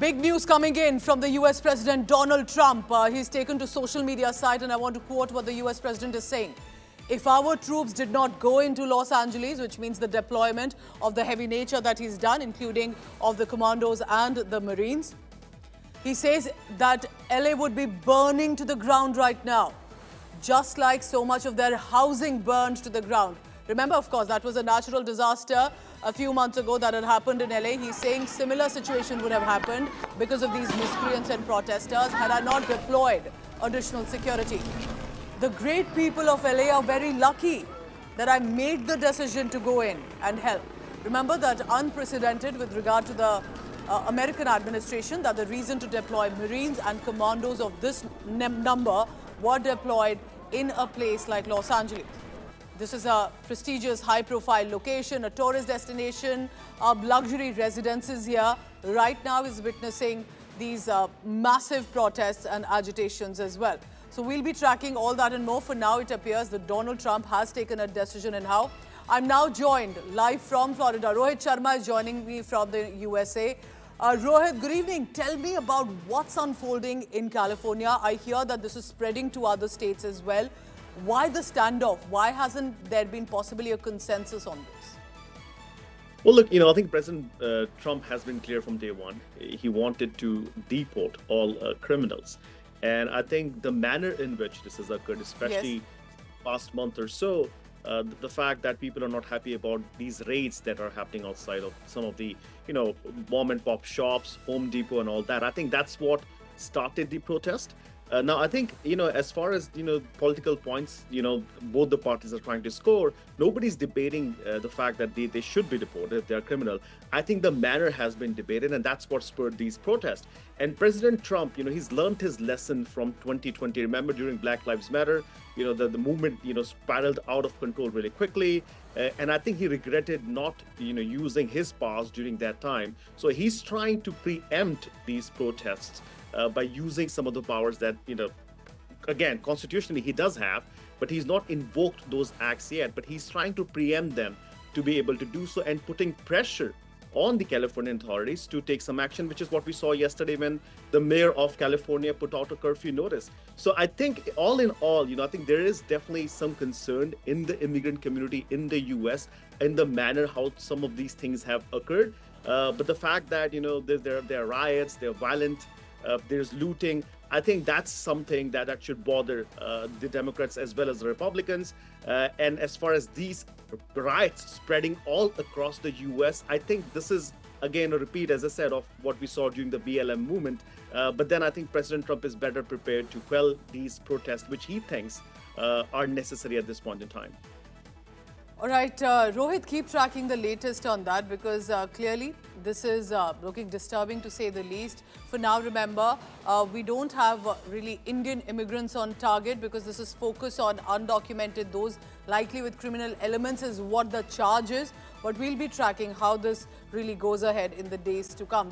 Big news coming in from the US President Donald Trump. He's taken to social media site, and I want to quote what the US President is saying. If our troops did not go into Los Angeles, which means the deployment of the heavy nature that he's done, including of the commandos and the Marines, he says that LA would be burning to the ground right now, just like so much of their housing burned to the ground. Remember, of course, that was a natural disaster a few months ago that had happened in LA. He's saying similar situation would have happened because of these miscreants and protesters had I not deployed additional security. The great people of LA are very lucky that I made the decision to go in and help. Remember that unprecedented with regard to the American administration, that the reason to deploy Marines and commandos of this number were deployed in a place like Los Angeles. This is a prestigious, high-profile location, a tourist destination, luxury residences here. Right now is witnessing these massive protests and agitations as well. So we'll be tracking all that and more. For now, it appears that Donald Trump has taken a decision in how. I'm now joined live from Florida. Rohit Sharma is joining me from the USA. Rohit, good evening. Tell me about what's unfolding in California. I hear that this is spreading to other states as well. Why the standoff? Why hasn't there been possibly a consensus on this? Well, look, I think President Trump has been clear from day one. He wanted to deport all criminals. And I think the manner in which this has occurred, especially last month or so, the fact that people are not happy about these raids that are happening outside of some of the, mom and pop shops, Home Depot and all that. I think that's what started the protest. Now, I think, as far as, political points, both the parties are trying to score. Nobody's debating the fact that they should be deported if they're criminal. I think the manner has been debated, and that's what spurred these protests. And President Trump, he's learned his lesson from 2020. Remember, during Black Lives Matter, the movement, spiraled out of control really quickly. And I think he regretted not, using his powers during that time. So he's trying to preempt these protests by using some of the powers that, again, constitutionally he does have, but he's not invoked those acts yet. But he's trying to preempt them to be able to do so and putting pressure on the California authorities to take some action, which is what we saw yesterday when the mayor of California put out a curfew notice. So I think all in all, I think there is definitely some concern in the immigrant community in the US in the manner how some of these things have occurred. But the fact that, there are riots, they're violent, there's looting. I think that's something that should bother the Democrats as well as the Republicans. And as far as these riots spreading all across the US, I think this is, again, a repeat, as I said, of what we saw during the BLM movement. But then I think President Trump is better prepared to quell these protests, which he thinks are necessary at this point in time. All right, Rohit, keep tracking the latest on that because clearly this is looking disturbing to say the least. For now, remember, we don't have really Indian immigrants on target because this is focused on undocumented, those likely with criminal elements is what the charge is. But we'll be tracking how this really goes ahead in the days to come.